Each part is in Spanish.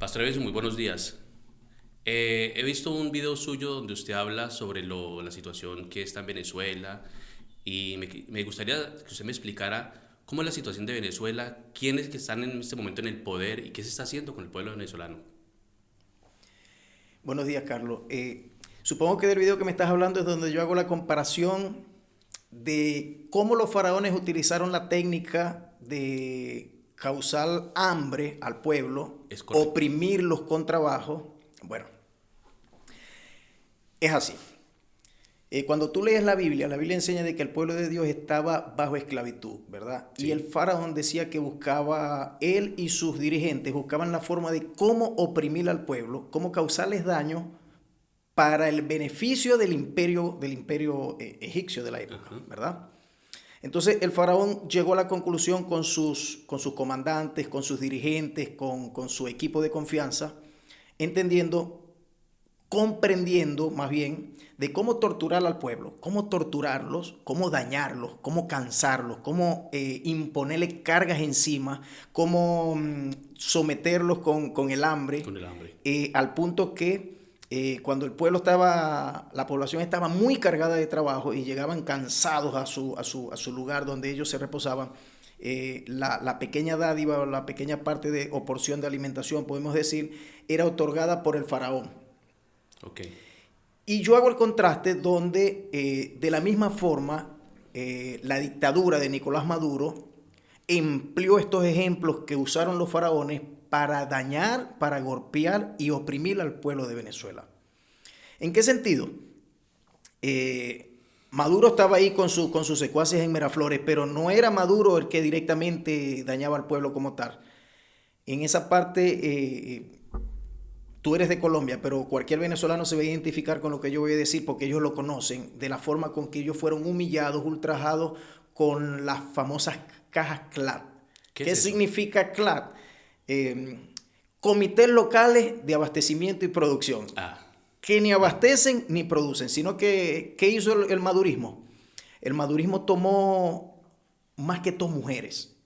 Pastor Everson, muy buenos días. He visto un video suyo donde usted habla sobre la situación que está en Venezuela y me gustaría que usted me explicara cómo es la situación de Venezuela, quiénes que están en este momento en el poder y qué se está haciendo con el pueblo venezolano. Buenos días, Carlos. Supongo que del video que me estás hablando es donde yo hago la comparación de cómo los faraones utilizaron la técnica de causar hambre al pueblo, Es correcto. oprimirlos con trabajo. Bueno, es así. Cuando tú lees la Biblia enseña de que el pueblo de Dios estaba bajo esclavitud, ¿verdad? Y el Sí. faraón decía que buscaba, él y sus dirigentes buscaban la forma de cómo oprimir al pueblo, cómo causarles daño para el beneficio del imperio egipcio de la época, Ajá. ¿verdad? Entonces el faraón llegó a la conclusión con sus comandantes, con sus dirigentes, con su equipo de confianza, entendiendo, comprendiendo más bien de cómo torturar al pueblo, cómo torturarlos, cómo dañarlos, cómo cansarlos, cómo imponerles cargas encima, cómo someterlos con el hambre, Con el hambre. al punto que cuando la población estaba muy cargada de trabajo y llegaban cansados a su lugar donde ellos se reposaban, la pequeña dádiva o la pequeña parte o porción de alimentación, podemos decir, era otorgada por el faraón. Ok. Y yo hago el contraste donde de la misma forma la dictadura de Nicolás Maduro empleó estos ejemplos que usaron los faraones para dañar, para golpear y oprimir al pueblo de Venezuela. ¿En qué sentido? Maduro estaba ahí con sus secuaces en Miraflores, pero no era Maduro el que directamente dañaba al pueblo como tal. En esa parte, tú eres de Colombia, pero cualquier venezolano se va a identificar con lo que yo voy a decir porque ellos lo conocen, de la forma con que ellos fueron humillados, ultrajados con las famosas cajas CLAD. ¿Qué es ¿Qué eso? significa CLAD? Eh, Comités locales de abastecimiento y producción, Ah, que ni abastecen ni producen, sino que ¿qué hizo el madurismo? El madurismo tomó más que todo mujeres.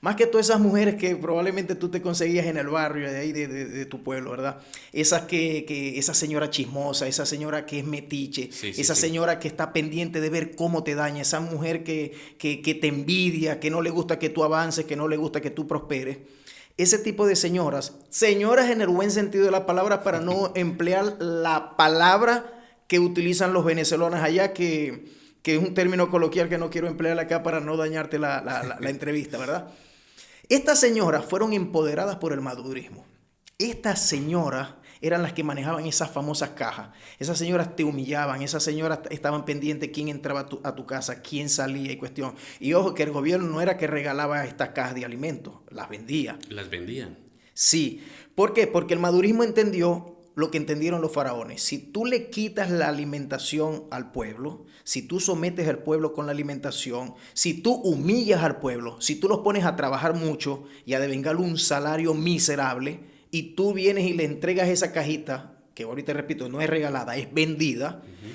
Más que todas esas mujeres que probablemente tú te conseguías en el barrio de ahí de tu pueblo, ¿verdad? Esas esa señora chismosa, esa señora que es metiche, sí, sí, esa sí. señora que está pendiente de ver cómo te daña, esa mujer que te envidia, que no le gusta que tú avances, que no le gusta que tú prosperes. Ese tipo de señoras en el buen sentido de la palabra, para no emplear la palabra que utilizan los venezolanos allá, que es un término coloquial que no quiero emplear acá para no dañarte la entrevista, ¿verdad? Estas señoras fueron empoderadas por el madurismo. Estas señoras eran las que manejaban esas famosas cajas. Esas señoras te humillaban, esas señoras estaban pendientes quién entraba a tu casa, quién salía y cuestión. Y ojo, que el gobierno no era que regalaba estas cajas de alimentos, las vendía. Las vendían. Sí. ¿Por qué? Porque el madurismo entendió lo que entendieron los faraones. Si tú le quitas la alimentación al pueblo, si tú sometes al pueblo con la alimentación, si tú humillas al pueblo, si tú los pones a trabajar mucho y a devengar un salario miserable, y tú vienes y le entregas esa cajita, que ahorita repito, no es regalada, es vendida, Ujú.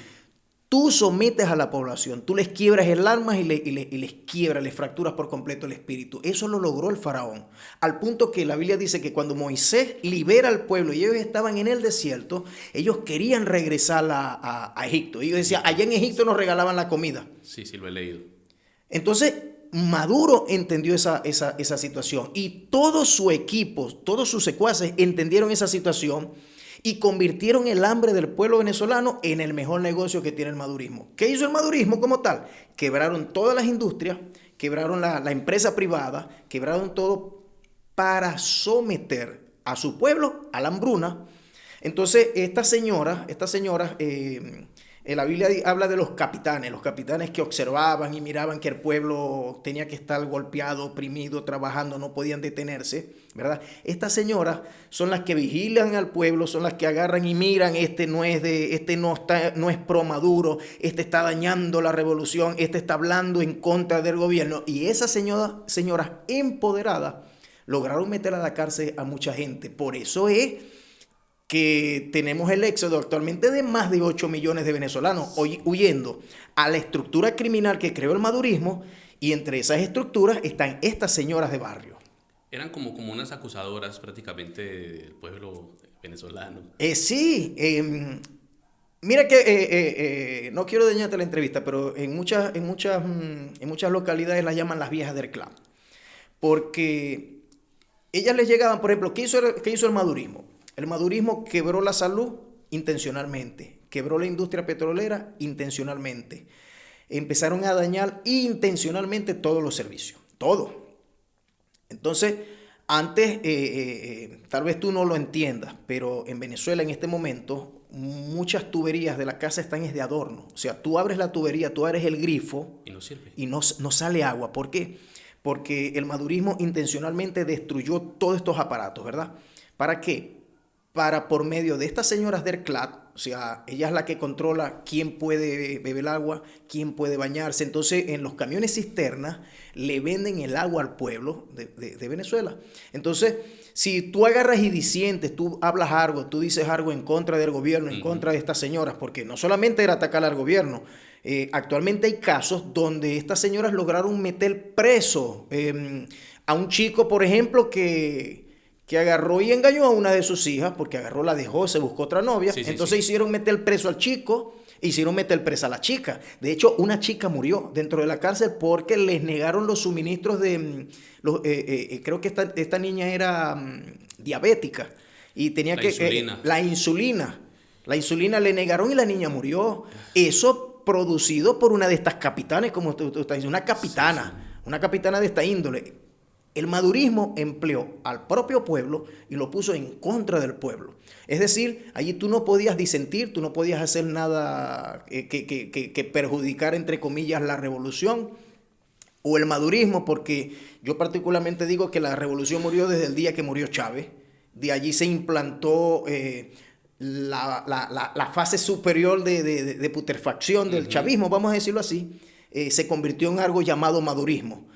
tú sometes a la población, tú les quiebras el alma y les quiebras, les fracturas por completo el espíritu. Eso lo logró el faraón. Al punto que la Biblia dice que cuando Moisés libera al pueblo y ellos estaban en el desierto, ellos querían regresar a Egipto. Ellos decían, Egipto. allá en Egipto nos regalaban la comida. Sí, sí, lo he leído. Entonces, Maduro entendió esa situación y todo su equipo, todos sus secuaces entendieron esa situación y convirtieron el hambre del pueblo venezolano en el mejor negocio que tiene el madurismo. ¿Qué hizo el madurismo como tal? Quebraron todas las industrias, quebraron la empresa privada, quebraron todo para someter a su pueblo a la hambruna. Entonces, estas señoras, en la Biblia habla de los capitanes que observaban y miraban que el pueblo tenía que estar golpeado, oprimido, trabajando, no podían detenerse, ¿verdad? Estas señoras son las que vigilan al pueblo, son las que agarran y miran, no es pro Maduro, este está dañando la revolución, este está hablando en contra del gobierno. Y esas señoras empoderadas lograron meter a la cárcel a mucha gente. Por eso es que tenemos el éxodo actualmente de más de 8 millones de venezolanos huyendo a la estructura criminal que creó el madurismo, y entre esas estructuras están estas señoras de barrio. Eran como unas acusadoras prácticamente del pueblo venezolano. Sí, mira que no quiero dañarte la entrevista, pero en muchas localidades las llaman las viejas del clan. Porque ellas les llegaban, por ejemplo, qué hizo el madurismo? El madurismo quebró la salud intencionalmente, quebró la industria petrolera intencionalmente. Empezaron a dañar intencionalmente todos los servicios, todo. Entonces, antes, tal vez tú no lo entiendas, pero en Venezuela en este momento muchas tuberías de la casa están es de adorno. O sea, tú abres la tubería, tú abres el grifo Y no sirve. y no sale agua. ¿Por qué? Porque el madurismo intencionalmente destruyó todos estos aparatos, ¿verdad? ¿Para qué? Para por medio de estas señoras del CLAT, o sea, ella es la que controla quién puede beber agua, quién puede bañarse. Entonces, en los camiones cisternas le venden el agua al pueblo de Venezuela. Entonces, si tú agarras y disientes, tú hablas algo, tú dices algo en contra del gobierno, en contra de estas señoras, porque no solamente era atacar al gobierno, actualmente hay casos donde estas señoras lograron meter preso a un chico, por ejemplo, que agarró y engañó a una de sus hijas, porque agarró, la dejó, se buscó otra novia. Sí, sí, Entonces sí. hicieron meter preso al chico, hicieron meter presa a la chica. De hecho, una chica murió dentro de la cárcel porque les negaron los suministros de... creo que esta niña era diabética y tenía La insulina. la insulina. La insulina le negaron y la niña murió. Eso producido por una de estas capitanes, como tú estás diciendo, una capitana de esta índole. El madurismo empleó al propio pueblo y lo puso en contra del pueblo. Es decir, allí tú no podías disentir, tú no podías hacer nada que perjudicara, entre comillas, la revolución o el madurismo, porque yo particularmente digo que la revolución murió desde el día que murió Chávez. De allí se implantó la fase superior de putrefacción del chavismo, vamos a decirlo así. Se convirtió en algo llamado madurismo.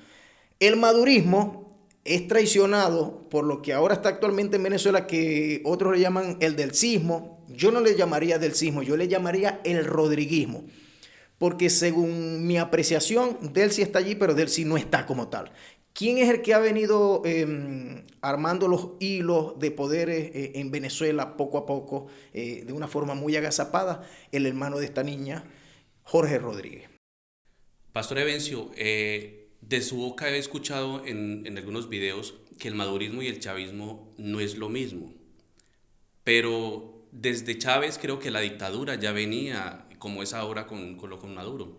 El madurismo es traicionado por lo que ahora está actualmente en Venezuela, que otros le llaman el delcismo. Yo no le llamaría delcismo, yo le llamaría el rodriguismo. Porque según mi apreciación, Delcy está allí, pero Delcy no está como tal. ¿Quién es el que ha venido armando los hilos de poder en Venezuela poco a poco, de una forma muy agazapada? El hermano de esta niña, Jorge Rodríguez. Pastor Evencio, de su boca he escuchado en algunos videos que el madurismo y el chavismo no es lo mismo. Pero desde Chávez creo que la dictadura ya venía como es ahora con Maduro.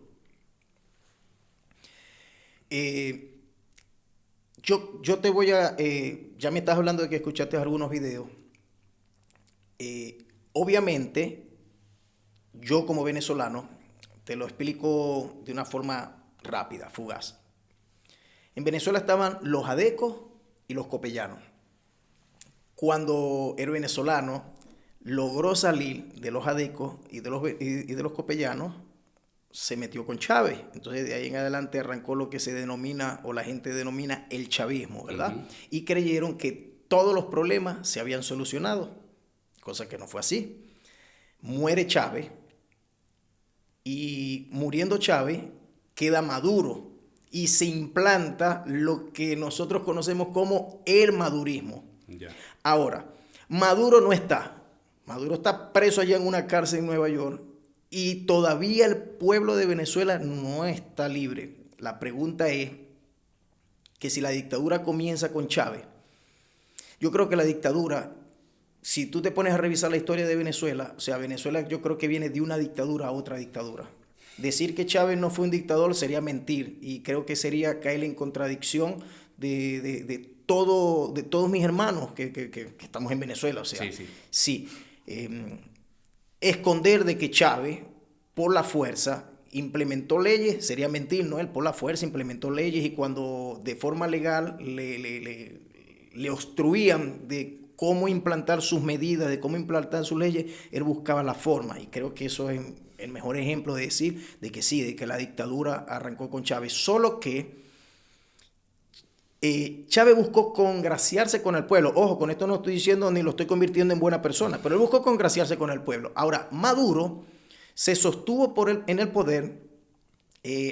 Yo te voy a... ya me estás hablando de que escuchaste algunos videos. Obviamente, yo como venezolano, te lo explico de una forma rápida, fugaz. En Venezuela estaban los adecos y los copellanos. Cuando el venezolano logró salir de los adecos y de los copellanos, se metió con Chávez. Entonces de ahí en adelante arrancó lo que se denomina, o la gente denomina, el chavismo, ¿verdad? Uh-huh. Y creyeron que todos los problemas se habían solucionado, cosa que no fue así. Muere Chávez y muriendo Chávez queda Maduro y se implanta lo que nosotros conocemos como el madurismo. Yeah. Ahora, Maduro no está. Maduro está preso allá en una cárcel en Nueva York y todavía el pueblo de Venezuela no está libre. La pregunta es que si la dictadura comienza con Chávez, yo creo que la dictadura, si tú te pones a revisar la historia de Venezuela, o sea, Venezuela yo creo que viene de una dictadura a otra dictadura. Decir que Chávez no fue un dictador sería mentir y creo que sería caer en contradicción de todos mis hermanos que estamos en Venezuela. O sea, sí. Esconder de que Chávez, por la fuerza, implementó leyes, sería mentir, ¿no? Él por la fuerza implementó leyes y cuando de forma legal le obstruían de cómo implantar sus medidas, de cómo implantar sus leyes, él buscaba la forma. Y creo que eso es el mejor ejemplo de decir de que sí, de que la dictadura arrancó con Chávez. Solo que Chávez buscó congraciarse con el pueblo. Ojo, con esto no estoy diciendo ni lo estoy convirtiendo en buena persona, pero él buscó congraciarse con el pueblo. Ahora, Maduro se sostuvo en el poder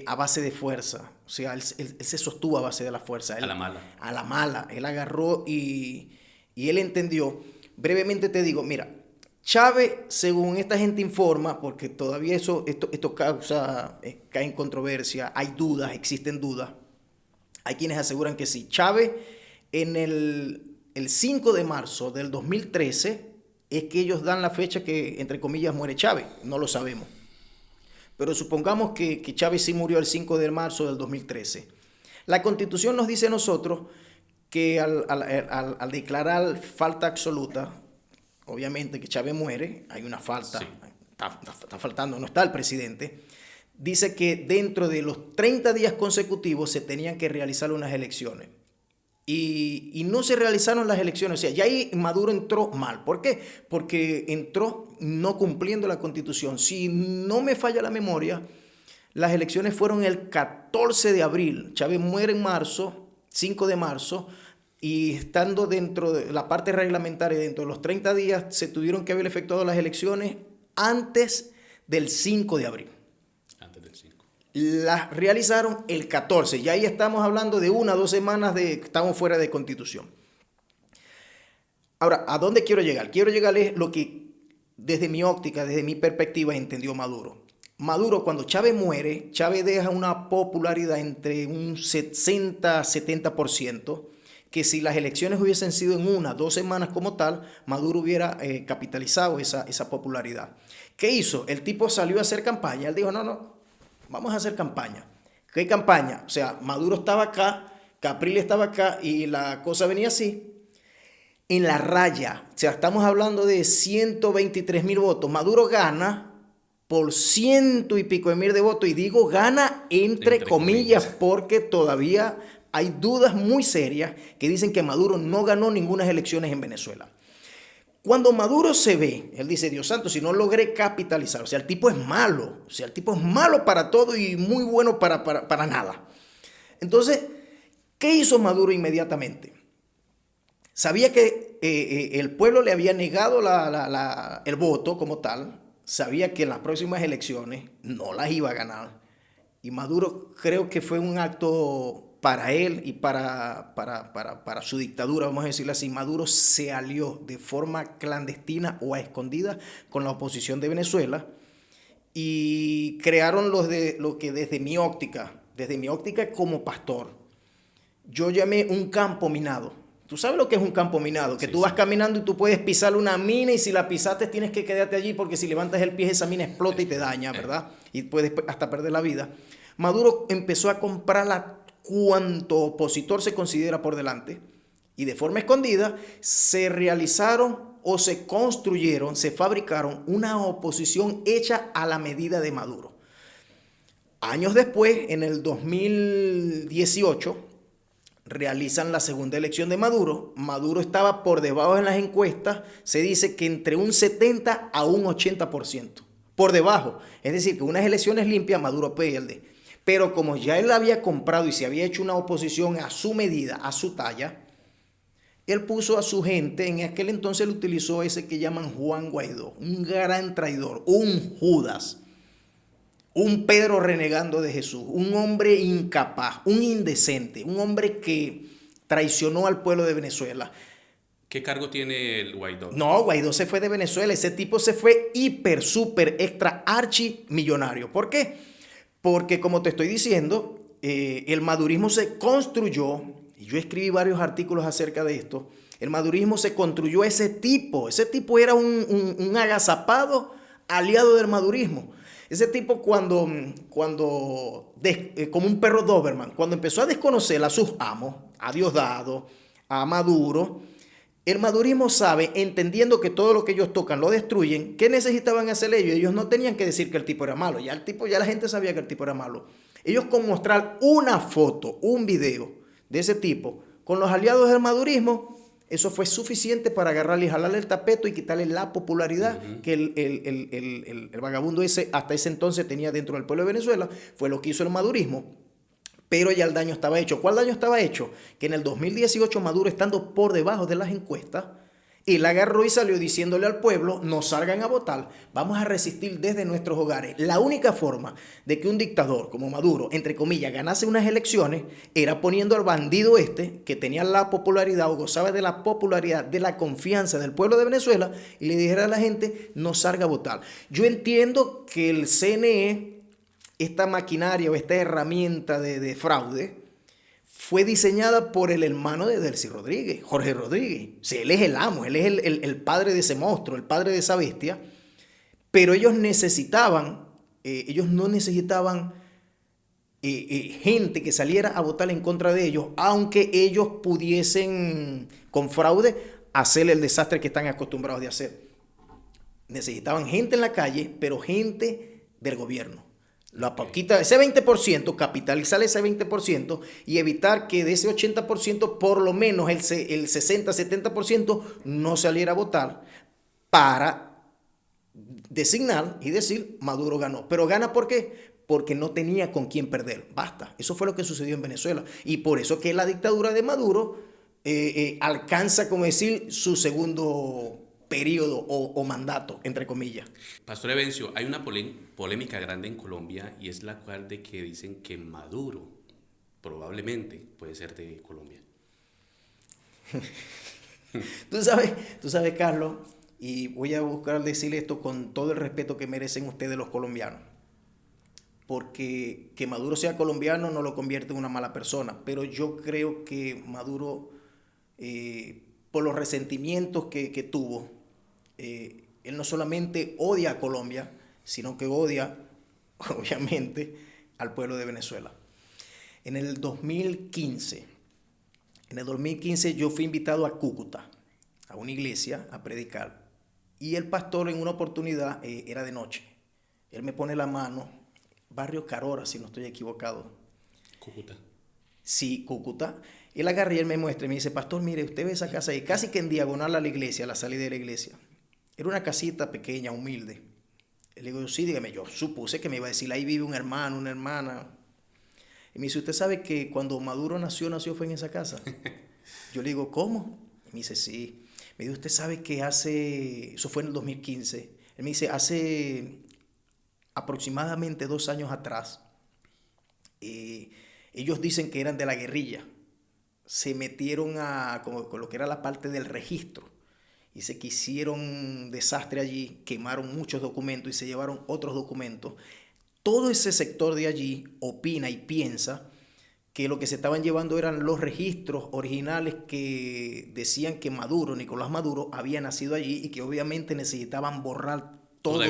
a base de fuerza. O sea, él se sostuvo a base de la fuerza. A la mala. A la mala. Él agarró y él entendió. Brevemente te digo, mira, Chávez, según esta gente informa, porque todavía esto causa, cae en controversia, hay dudas, existen dudas. Hay quienes aseguran que sí. Chávez, en el 5 de marzo del 2013, es que ellos dan la fecha que, entre comillas, muere Chávez. No lo sabemos. Pero supongamos que Chávez sí murió el 5 de marzo del 2013. La Constitución nos dice a nosotros que al declarar falta absoluta, obviamente que Chávez muere, hay una falta, sí. Está faltando, no está el presidente, dice que dentro de los 30 días consecutivos se tenían que realizar unas elecciones. Y no se realizaron las elecciones. O sea, ya ahí Maduro entró mal. ¿Por qué? Porque entró no cumpliendo la Constitución. Si no me falla la memoria, las elecciones fueron el 14 de abril. Chávez muere en marzo, 5 de marzo, y estando dentro de la parte reglamentaria, dentro de los 30 días, se tuvieron que haber efectuado las elecciones antes del 5 de abril. Las realizaron el 14. Y ahí estamos hablando de 1 o 2 semanas de estamos fuera de Constitución. Ahora, ¿a dónde quiero llegar? Quiero llegar es lo que desde mi óptica, desde mi perspectiva, entendió Maduro. Maduro, cuando Chávez muere, Chávez deja una popularidad entre un 60-70%, que si las elecciones hubiesen sido en 1 o 2 semanas como tal, Maduro hubiera capitalizado esa popularidad. ¿Qué hizo? El tipo salió a hacer campaña. Él dijo, no, vamos a hacer campaña. ¿Qué campaña? O sea, Maduro estaba acá, Capriles estaba acá y la cosa venía así. En la raya, o sea, estamos hablando de 123,000 votos. Maduro gana por 100 y pico de mil de votos. Y digo gana entre comillas porque todavía hay dudas muy serias que dicen que Maduro no ganó ninguna elecciones en Venezuela. Cuando Maduro se ve, él dice, Dios santo, si no logré capitalizar, o sea, el tipo es malo, o sea, el tipo es malo para todo y muy bueno para nada. Entonces, ¿qué hizo Maduro inmediatamente? Sabía que el pueblo le había negado el voto como tal, sabía que en las próximas elecciones no las iba a ganar. Y Maduro creo que fue un acto para él y para su dictadura, vamos a decirlo así. Maduro se alió de forma clandestina o a escondida con la oposición de Venezuela y crearon lo que desde mi óptica como pastor, yo llamé un campo minado. ¿Tú sabes lo que es un campo minado? Que sí, tú vas caminando y tú puedes pisar una mina y si la pisaste tienes que quedarte allí porque si levantas el pie esa mina explota y te daña, ¿verdad? Y puedes hasta perder la vida. Maduro empezó a comprarla cuanto opositor se considera por delante y de forma escondida se realizaron o se construyeron, se fabricaron una oposición hecha a la medida de Maduro. Años después, en el 2018, realizan la segunda elección de Maduro. Maduro estaba por debajo en las encuestas, se dice que entre un 70 a un 80%. Por debajo, es decir, que unas elecciones limpias Maduro pierde. Pero como ya él había comprado y se había hecho una oposición a su medida, a su talla, él puso a su gente, en aquel entonces él utilizó ese que llaman Juan Guaidó, un gran traidor, un Judas, un Pedro renegando de Jesús, un hombre incapaz, un indecente, un hombre que traicionó al pueblo de Venezuela. ¿Qué cargo tiene el Guaidó? No, Guaidó se fue de Venezuela, ese tipo se fue hiper, super, extra, archi millonario. ¿Por qué? Porque, como te estoy diciendo, el madurismo se construyó, y yo escribí varios artículos acerca de esto, el madurismo se construyó ese tipo era un agazapado aliado del madurismo. Ese tipo como un perro Doberman, cuando empezó a desconocer a sus amos, a Diosdado, a Maduro, el madurismo sabe, entendiendo que todo lo que ellos tocan lo destruyen, ¿qué necesitaban hacer ellos? Ellos no tenían que decir que el tipo era malo. Ya la gente sabía que el tipo era malo. Ellos con mostrar una foto, un video de ese tipo, con los aliados del madurismo, eso fue suficiente para agarrarle y jalarle el tapeto y quitarle la popularidad que el vagabundo ese hasta ese entonces tenía dentro del pueblo de Venezuela. Fue lo que hizo el madurismo. Pero ya el daño estaba hecho. ¿Cuál daño estaba hecho? Que en el 2018 Maduro, estando por debajo de las encuestas, Él agarró y salió diciéndole al pueblo, no salgan a votar, vamos a resistir desde nuestros hogares. La única forma de que un dictador como Maduro, entre comillas, ganase unas elecciones, era poniendo al bandido que tenía la popularidad o gozaba de la popularidad, de la confianza del pueblo de Venezuela, y le dijera a la gente, no salga a votar. Yo entiendo que el CNE, esta maquinaria o esta herramienta de fraude, fue diseñada por el hermano de Delcy Rodríguez, Jorge Rodríguez. O sea, él es el amo, él es el padre de ese monstruo, el padre de esa bestia. Pero ellos no necesitaban gente que saliera a votar en contra de ellos, aunque ellos pudiesen, con fraude, hacer el desastre que están acostumbrados de hacer. Necesitaban gente en la calle, pero gente del gobierno. Ese 20%, capitalizar ese 20% y evitar que de ese 80% por lo menos el 60-70% no saliera a votar para designar y decir Maduro ganó. ¿Pero gana por qué? Porque no tenía con quién perder. Basta. Eso fue lo que sucedió en Venezuela. Y por eso que la dictadura de Maduro alcanza, como decir, su segundo periodo o mandato, entre comillas. Pastor Evencio, hay una polémica grande en Colombia y es la cual de que dicen que Maduro probablemente puede ser de Colombia. Tú sabes, Carlos, y voy a buscar decirle esto con todo el respeto que merecen ustedes los colombianos, porque que Maduro sea colombiano no lo convierte en una mala persona, pero yo creo que Maduro, por los resentimientos que tuvo, él no solamente odia a Colombia, sino que odia, obviamente, al pueblo de Venezuela. En el 2015 yo fui invitado a Cúcuta, a una iglesia, a predicar. Y el pastor en una oportunidad, era de noche, él me pone la mano, barrio Carora, si no estoy equivocado. Cúcuta. Sí, Cúcuta. Él agarra y él me muestra y me dice, pastor, mire, usted ve esa casa ahí, casi que en diagonal a la iglesia, a la salida de la iglesia. Era una casita pequeña, humilde. Le digo, sí, dígame, yo supuse que me iba a decir, ahí vive un hermano, una hermana. Y me dice, ¿usted sabe que cuando Maduro nació fue en esa casa? Yo le digo, ¿cómo? Y me dice, sí. Me dice, ¿usted sabe que eso fue en el 2015? Él me dice, hace aproximadamente 2 años atrás, ellos dicen que eran de la guerrilla. Se metieron con lo que era la parte del registro. Y se quisieron un desastre allí, quemaron muchos documentos y se llevaron otros documentos. Todo ese sector de allí opina y piensa que lo que se estaban llevando eran los registros originales que decían que Nicolás Maduro, había nacido allí y que obviamente necesitaban borrar toda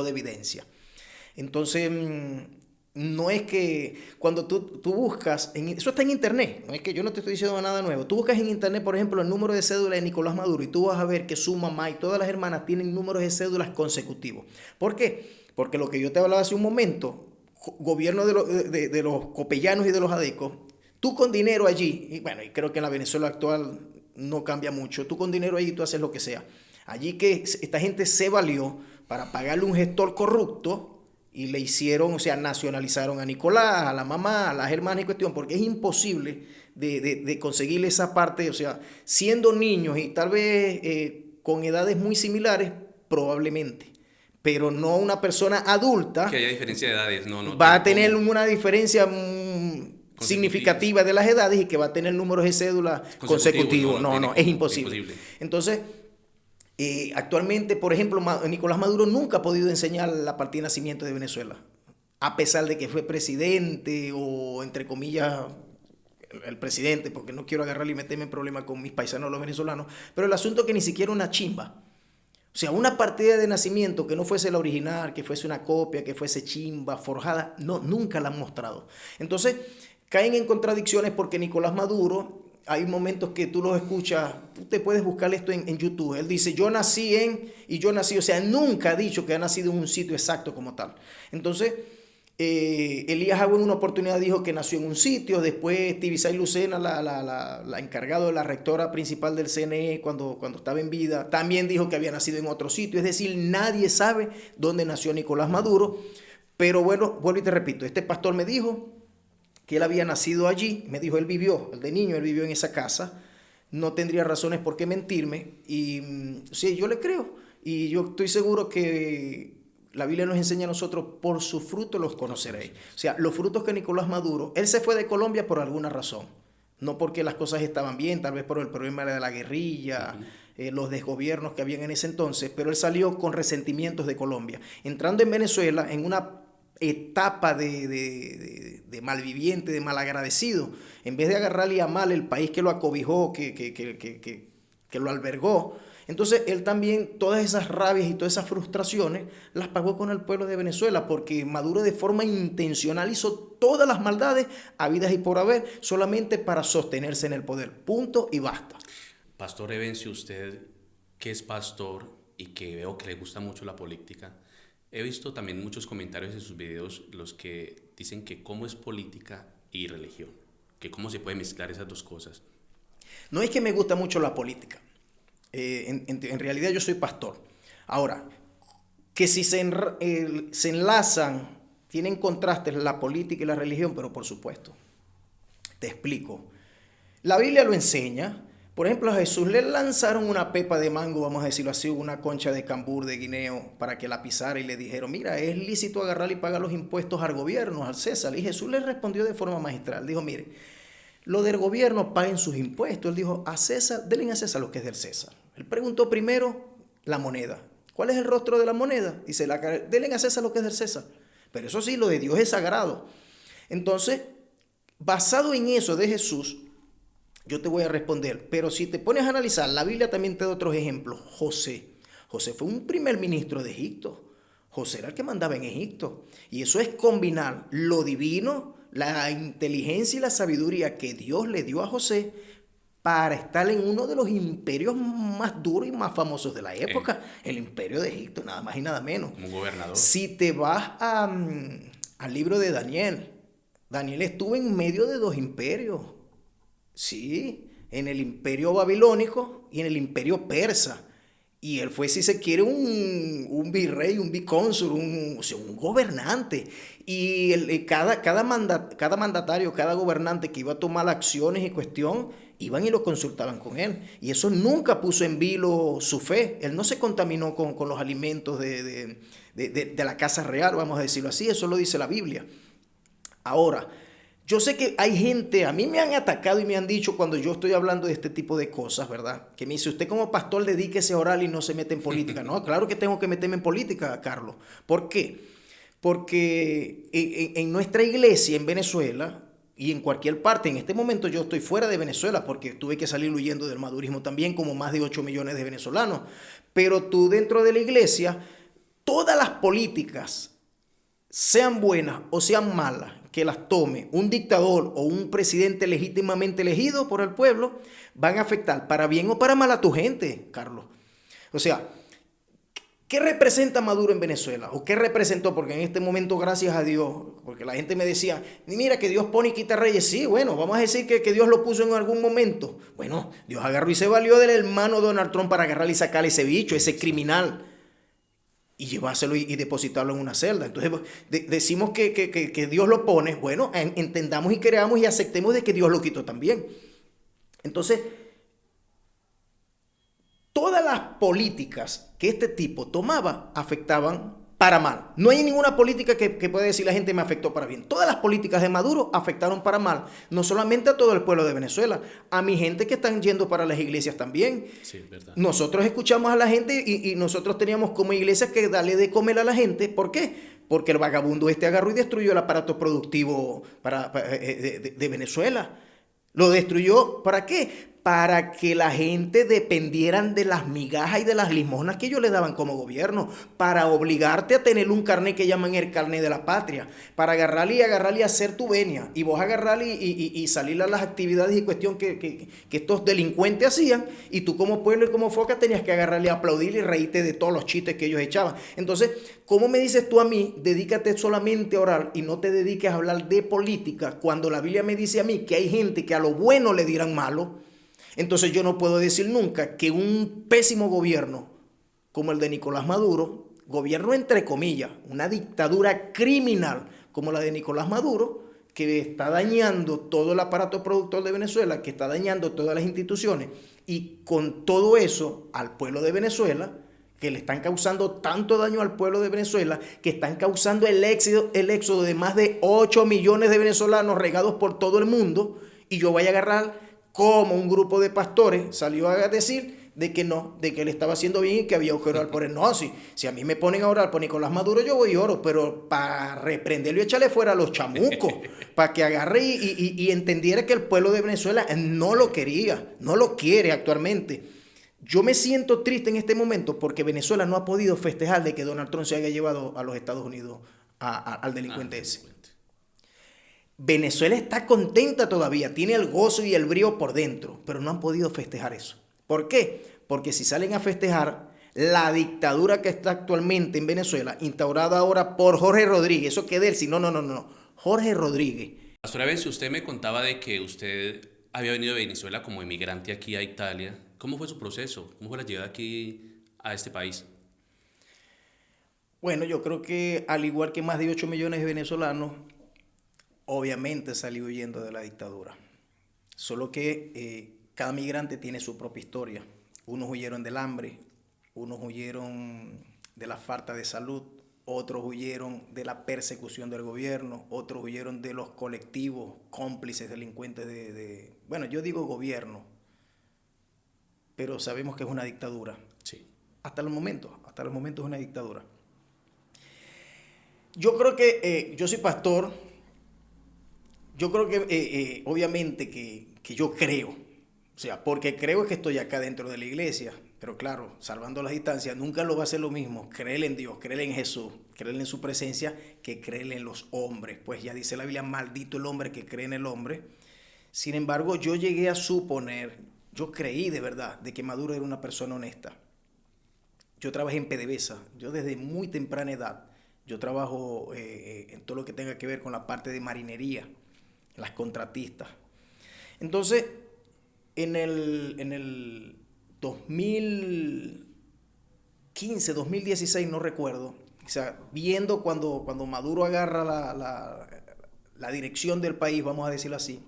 evidencia. Entonces, no es que cuando tú buscas, eso está en internet, no es que yo no te estoy diciendo nada nuevo, tú buscas en internet, por ejemplo, el número de cédula de Nicolás Maduro y tú vas a ver que su mamá y todas las hermanas tienen números de cédulas consecutivos. ¿Por qué? Porque lo que yo te hablaba hace un momento, gobierno de los copellanos y de los adecos, tú con dinero allí, y bueno, y creo que en la Venezuela actual no cambia mucho, tú con dinero allí tú haces lo que sea. Allí que esta gente se valió para pagarle un gestor corrupto y le hicieron, o sea, nacionalizaron a Nicolás, a la mamá, a las hermanas en cuestión, porque es imposible de conseguirle esa parte, o sea, siendo niños y tal vez con edades muy similares, probablemente, pero no una persona adulta. Que haya diferencia de edades, no. Va a tener una diferencia significativa de las edades y que va a tener números de cédula consecutivos. No, es imposible. Entonces, actualmente, por ejemplo, Nicolás Maduro nunca ha podido enseñar la partida de nacimiento de Venezuela, a pesar de que fue presidente o, entre comillas, el presidente, porque no quiero agarrarle y meterme en problemas con mis paisanos los venezolanos, pero el asunto es que ni siquiera una chimba, o sea, una partida de nacimiento que no fuese la original, que fuese una copia, que fuese chimba, forjada, no, nunca la han mostrado. Entonces, caen en contradicciones porque Nicolás Maduro, hay momentos que tú los escuchas, tú te puedes buscar esto en YouTube, él dice, yo nací, o sea, nunca ha dicho que ha nacido en un sitio exacto como tal. Entonces, Elías Agüe en una oportunidad dijo que nació en un sitio, después Tibisay Lucena, la encargada de la rectora principal del CNE cuando estaba en vida, también dijo que había nacido en otro sitio, es decir, nadie sabe dónde nació Nicolás Maduro, pero bueno, vuelvo y te repito, este pastor me dijo que él había nacido allí, me dijo, él de niño él vivió en esa casa, no tendría razones por qué mentirme. Y sí, yo le creo. Y yo estoy seguro que la Biblia nos enseña a nosotros, por sus frutos los conoceréis. O sea, los frutos que Nicolás Maduro, él se fue de Colombia por alguna razón. No porque las cosas estaban bien, tal vez por el problema de la guerrilla, los desgobiernos que habían en ese entonces, pero él salió con resentimientos de Colombia. Entrando en Venezuela, en una etapa de malviviente, de malagradecido, en vez de agarrarle a mal el país que lo acobijó, que lo albergó, entonces él también todas esas rabias y todas esas frustraciones las pagó con el pueblo de Venezuela, porque Maduro de forma intencional hizo todas las maldades habidas y por haber solamente para sostenerse en el poder. Punto y basta. Pastor Evencio, usted que es pastor y que veo que le gusta mucho la política, he visto también muchos comentarios en sus videos los que dicen que cómo es política y religión, que cómo se puede mezclar esas dos cosas. No es que me gusta mucho la política. En realidad yo soy pastor. Ahora, que si se enlazan, tienen contrastes la política y la religión, pero por supuesto. Te explico. La Biblia lo enseña. Por ejemplo, a Jesús le lanzaron una pepa de mango, vamos a decirlo así, una concha de cambur, de guineo, para que la pisara, y le dijeron, mira, es lícito agarrar y pagar los impuestos al gobierno, al César. Y Jesús le respondió de forma magistral. Dijo, mire, lo del gobierno paguen sus impuestos. Él dijo, a César, denle a César lo que es del César. Él preguntó primero la moneda. ¿Cuál es el rostro de la moneda? Dice, denle a César lo que es del César. Pero eso sí, lo de Dios es sagrado. Entonces, basado en eso de Jesús, yo te voy a responder. Pero si te pones a analizar, la Biblia también te da otros ejemplos. José fue un primer ministro de Egipto. José era el que mandaba en Egipto. Y eso es combinar lo divino, la inteligencia y la sabiduría que Dios le dio a José para estar en uno de los imperios más duros y más famosos de la época, el imperio de Egipto, nada más y nada menos. Como gobernador. Si te vas al libro de Daniel, Daniel estuvo en medio de dos imperios. Sí, en el imperio babilónico y en el imperio persa. Y él fue, si se quiere, un virrey, un vicónsul, un gobernante. Y cada mandatario, cada gobernante que iba a tomar acciones y cuestión, iban y lo consultaban con él. Y eso nunca puso en vilo su fe. Él no se contaminó con los alimentos de la casa real, vamos a decirlo así. Eso lo dice la Biblia. Ahora, yo sé que hay gente, a mí me han atacado y me han dicho cuando yo estoy hablando de este tipo de cosas, ¿verdad? Que me dice, usted como pastor dedíquese a orar y no se mete en política. No, claro que tengo que meterme en política, Carlos. ¿Por qué? Porque en nuestra iglesia en Venezuela y en cualquier parte, en este momento yo estoy fuera de Venezuela porque tuve que salir huyendo del madurismo también, como más de 8 millones de venezolanos. Pero tú dentro de la iglesia, todas las políticas, sean buenas o sean malas, que las tome un dictador o un presidente legítimamente elegido por el pueblo, van a afectar para bien o para mal a tu gente, Carlos. O sea, ¿qué representa Maduro en Venezuela? ¿O qué representó? Porque en este momento, gracias a Dios, porque la gente me decía, mira que Dios pone y quita reyes. Sí, bueno, vamos a decir que Dios lo puso en algún momento. Bueno, Dios agarró y se valió del hermano Donald Trump para agarrarle y sacarle ese bicho, ese criminal, y llevárselo y depositarlo en una celda. Entonces decimos que Dios lo pone. Bueno, entendamos y creamos y aceptemos de que Dios lo quitó también. Entonces, todas las políticas que este tipo tomaba afectaban para mal. No hay ninguna política que pueda decir la gente me afectó para bien. Todas las políticas de Maduro afectaron para mal. No solamente a todo el pueblo de Venezuela, a mi gente que están yendo para las iglesias también. Sí, verdad. Nosotros escuchamos a la gente y nosotros teníamos como iglesia que darle de comer a la gente. ¿Por qué? Porque el vagabundo agarró y destruyó el aparato productivo de Venezuela. Lo destruyó, ¿para qué? Para que la gente dependieran de las migajas y de las limosnas que ellos le daban como gobierno, para obligarte a tener un carnet que llaman el carnet de la patria, para agarrarle y hacer tu venia, y vos agarrarle y salir a las actividades y cuestión que estos delincuentes hacían, y tú como pueblo y como foca tenías que agarrarle a aplaudir y reírte de todos los chistes que ellos echaban. Entonces, ¿cómo me dices tú a mí, dedícate solamente a orar y no te dediques a hablar de política, cuando la Biblia me dice a mí que hay gente que a lo bueno le dirán malo? Entonces yo no puedo decir nunca que un pésimo gobierno como el de Nicolás Maduro, gobierno entre comillas, una dictadura criminal como la de Nicolás Maduro, que está dañando todo el aparato productor de Venezuela, que está dañando todas las instituciones, y con todo eso al pueblo de Venezuela, que le están causando tanto daño al pueblo de Venezuela, que están causando el éxodo de más de 8 millones de venezolanos regados por todo el mundo, y yo voy a agarrar como un grupo de pastores salió a decir de que no, de que él estaba haciendo bien y que había que orar por él. No, si a mí me ponen a orar por Nicolás Maduro, yo voy y oro, pero para reprenderlo y echarle fuera a los chamucos, para que agarre y entendiera que el pueblo de Venezuela no lo quería, no lo quiere actualmente. Yo me siento triste en este momento porque Venezuela no ha podido festejar de que Donald Trump se haya llevado a los Estados Unidos al delincuente ese. Venezuela está contenta todavía, tiene el gozo y el brío por dentro, pero no han podido festejar eso. ¿Por qué? Porque si salen a festejar la dictadura que está actualmente en Venezuela, instaurada ahora por Jorge Rodríguez, eso que de él, si no, Jorge Rodríguez. Pastora Evencio, usted me contaba de que usted había venido de Venezuela como emigrante aquí a Italia. ¿Cómo fue su proceso? ¿Cómo fue la llegada aquí a este país? Bueno, yo creo que al igual que más de 8 millones de venezolanos, obviamente salió huyendo de la dictadura. Solo que cada migrante tiene su propia historia. Unos huyeron del hambre, unos huyeron de la falta de salud, otros huyeron de la persecución del gobierno, otros huyeron de los colectivos cómplices delincuentes bueno, yo digo gobierno, pero sabemos que es una dictadura. Sí. Hasta el momento es una dictadura. Yo creo que yo soy pastor. Yo creo que obviamente que yo creo, o sea, porque creo que estoy acá dentro de la iglesia, pero claro, salvando las distancias, nunca lo va a ser lo mismo creer en Dios, creer en Jesús, creer en su presencia, que creer en los hombres. Pues ya dice la Biblia, maldito el hombre que cree en el hombre. Sin embargo, yo llegué a suponer, yo creí de verdad, de que Maduro era una persona honesta. Yo trabajé en PDVSA, yo desde muy temprana edad, yo trabajo en todo lo que tenga que ver con la parte de marinería, las contratistas. Entonces, en el 2015, 2016, no recuerdo, o sea, viendo cuando Maduro agarra la dirección del país, vamos a decirlo así,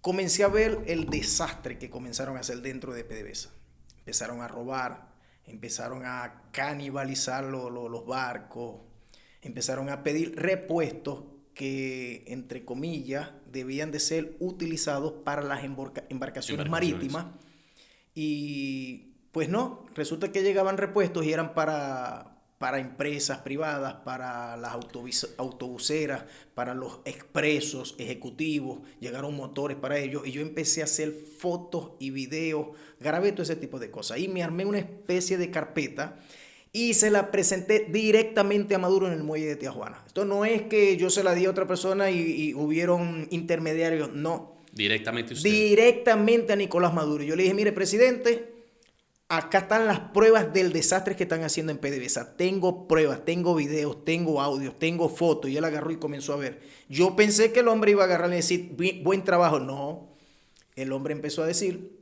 comencé a ver el desastre que comenzaron a hacer dentro de PDVSA. Empezaron a robar, empezaron a canibalizar los barcos, empezaron a pedir repuestos que, entre comillas, debían de ser utilizados para las embarcaciones marítimas. Y pues no, resulta que llegaban repuestos y eran para empresas privadas, para las autobuseras, para los expresos ejecutivos, llegaron motores para ellos y yo empecé a hacer fotos y videos, grabé todo ese tipo de cosas y me armé una especie de carpeta y se la presenté directamente a Maduro en el muelle de Tijuana. Esto no es que yo se la di a otra persona y hubieron intermediarios, no. Directamente usted. Directamente a Nicolás Maduro. Yo le dije, mire, presidente, acá están las pruebas del desastre que están haciendo en PDVSA. Tengo pruebas, tengo videos, tengo audios, tengo fotos. Y él agarró y comenzó a ver. Yo pensé que el hombre iba a agarrar y decir, buen trabajo. No, el hombre empezó a decir,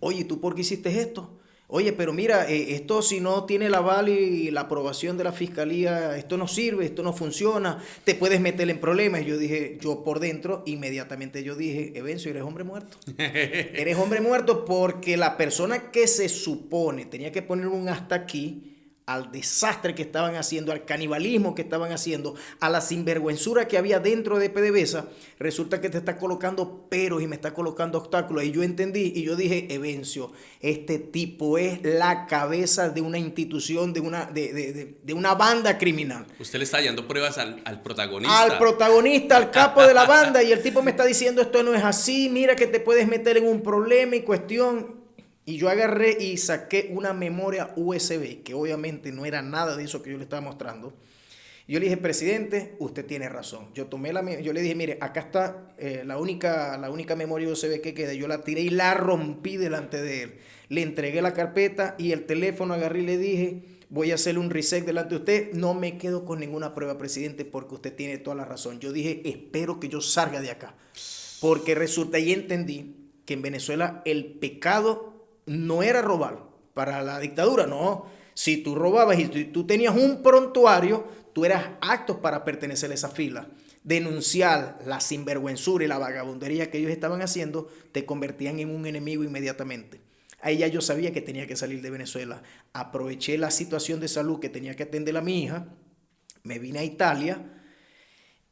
oye, ¿tú por qué hiciste esto? Oye, pero mira, esto si no tiene el aval y la aprobación de la fiscalía, esto no sirve, esto no funciona, te puedes meter en problemas. Yo dije, yo por dentro, inmediatamente yo dije, Evencio, eres hombre muerto. Eres hombre muerto porque la persona que se supone tenía que poner un hasta aquí al desastre que estaban haciendo, al canibalismo que estaban haciendo, a la sinvergüenzura que había dentro de PDVSA, resulta que te está colocando peros y me está colocando obstáculos. Y yo entendí y yo dije, Evencio, este tipo es la cabeza de una institución, de una banda criminal. Usted le está dando pruebas al protagonista. Al protagonista, al capo de la banda, y el tipo me está diciendo, esto no es así, mira que te puedes meter en un problema y cuestión. Y yo agarré y saqué una memoria USB, que obviamente no era nada de eso que yo le estaba mostrando. Y yo le dije, presidente, usted tiene razón. Yo le dije, mire, acá está la única memoria USB que queda. Yo la tiré y la rompí delante de él. Le entregué la carpeta y el teléfono, agarré y le dije, voy a hacerle un reset delante de usted. No me quedo con ninguna prueba, presidente, porque usted tiene toda la razón. Yo dije, espero que yo salga de acá. Porque resulta y entendí que en Venezuela el pecado no era robar para la dictadura, no. Si tú robabas y tú tenías un prontuario, tú eras apto para pertenecer a esa fila. denunciar la sinvergüenzura y la vagabundería que ellos estaban haciendo, te convertían en un enemigo inmediatamente. Ahí ya yo sabía que tenía que salir de Venezuela. Aproveché la situación de salud que tenía que atender a mi hija, me vine a Italia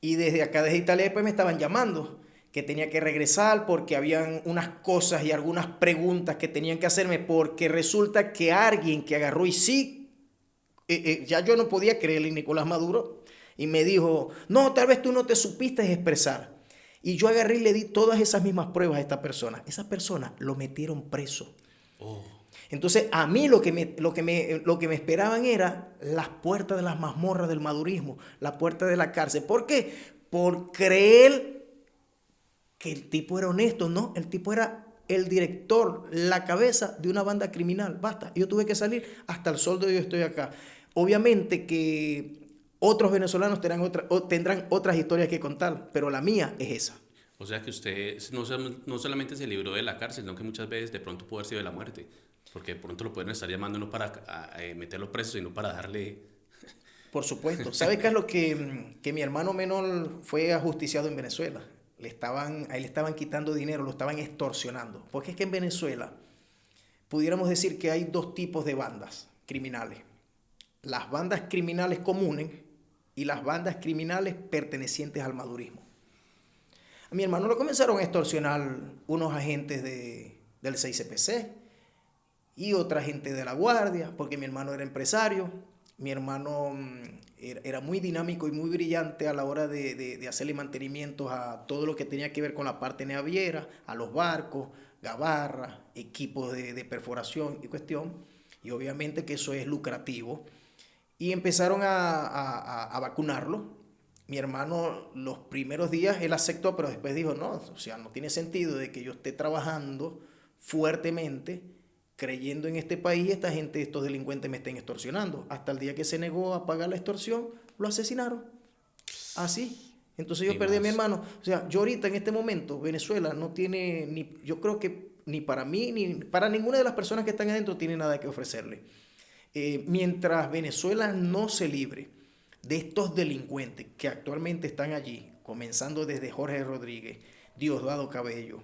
y desde acá, desde Italia, después me estaban llamando que tenía que regresar porque habían unas cosas y algunas preguntas que tenían que hacerme, porque resulta que alguien que agarró y sí, ya yo no podía creerle, Nicolás Maduro, y me dijo, no, tal vez tú no te supiste expresar. Y yo agarré y le di todas esas mismas pruebas a esta persona. Esa persona lo metieron preso. Oh, Entonces, a mí lo que me esperaban era las puertas de las mazmorras del madurismo, la puerta de la cárcel. ¿Por qué? Por creer que el tipo era honesto. No, el tipo era el director, la cabeza de una banda criminal. Basta, yo tuve que salir hasta el sol de hoy estoy acá. Obviamente que otros venezolanos tendrán otras historias que contar, pero la mía es esa. o sea que usted no solamente se libró de la cárcel, sino que muchas veces de pronto pudo haber sido de la muerte, porque de pronto lo pueden estar llamando no para meterlo preso, sino para darle... Por supuesto. ¿Sabes qué es lo que mi hermano menor fue ajusticiado en Venezuela? A él le estaban quitando dinero, lo estaban extorsionando. Porque es que en Venezuela pudiéramos decir que hay dos tipos de bandas criminales. Las bandas criminales comunes y las bandas criminales pertenecientes al madurismo. A mi hermano lo comenzaron a extorsionar unos agentes del 6CPC y otra gente de la Guardia, porque mi hermano era empresario. Mi hermano era muy dinámico y muy brillante a la hora de hacerle mantenimientos a todo lo que tenía que ver con la parte naviera, a los barcos, gabarras, equipos de perforación y cuestión. Y obviamente que eso es lucrativo. Y empezaron a vacunarlo. Mi hermano los primeros días él aceptó, pero después dijo, no, o sea, no tiene sentido de que yo esté trabajando fuertemente creyendo en este país, esta gente, estos delincuentes me estén extorsionando. Hasta el día que se negó a pagar la extorsión, lo asesinaron. Así. Entonces yo perdí a mi hermano. O sea, yo ahorita en este momento, Venezuela no tiene, yo creo que ni para mí, ni para ninguna de las personas que están adentro tiene nada que ofrecerle. Mientras Venezuela no se libre de estos delincuentes que actualmente están allí, comenzando desde Jorge Rodríguez, Diosdado Cabello,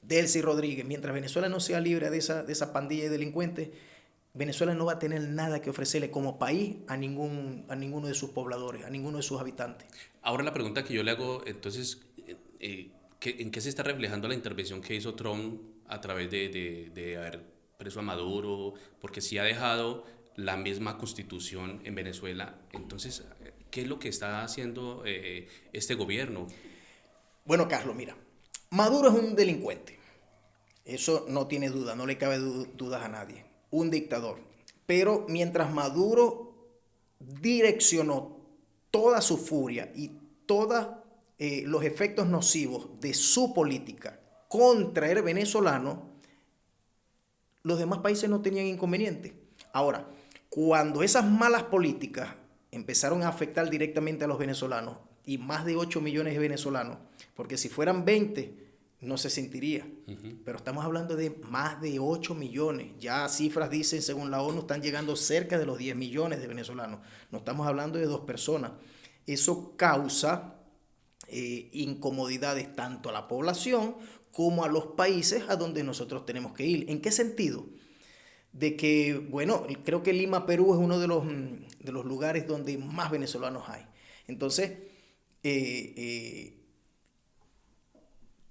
Delcy Rodríguez, mientras Venezuela no sea libre de esa pandilla de delincuentes, Venezuela no va a tener nada que ofrecerle como país a ninguno de sus pobladores, a ninguno de sus habitantes. Ahora la pregunta que yo le hago, entonces, ¿en qué se está reflejando la intervención que hizo Trump a través de haber preso a Maduro? Porque sí ha dejado la misma constitución en Venezuela. Entonces, ¿qué es lo que está haciendo este gobierno? Bueno, Carlos, mira, Maduro es un delincuente. Eso no tiene duda, no le cabe dudas a nadie. Un dictador. Pero mientras Maduro direccionó toda su furia y todos los efectos nocivos de su política contra el venezolano, los demás países no tenían inconveniente. Ahora, cuando esas malas políticas empezaron a afectar directamente a los venezolanos, y más de 8 millones de venezolanos, porque si fueran 20 no se sentiría, pero estamos hablando de más de 8 millones, ya cifras dicen, según la ONU, están llegando cerca de los 10 millones de venezolanos, no estamos hablando de 2 personas. Eso causa incomodidades tanto a la población como a los países a donde nosotros tenemos que ir. ¿En qué sentido? De que, bueno, creo que Lima, Perú es uno de los lugares donde más venezolanos hay. Entonces,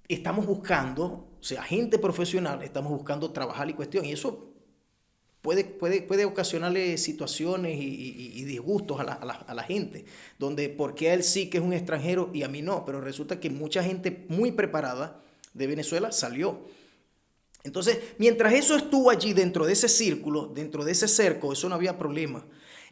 estamos buscando, o sea, gente profesional, estamos buscando trabajar y cuestión, y eso puede ocasionarle situaciones y disgustos a la gente, donde porque a él sí que es un extranjero y a mí no, pero resulta que mucha gente muy preparada de Venezuela salió. Entonces, mientras eso estuvo allí dentro de ese círculo, dentro de ese cerco, eso no había problema.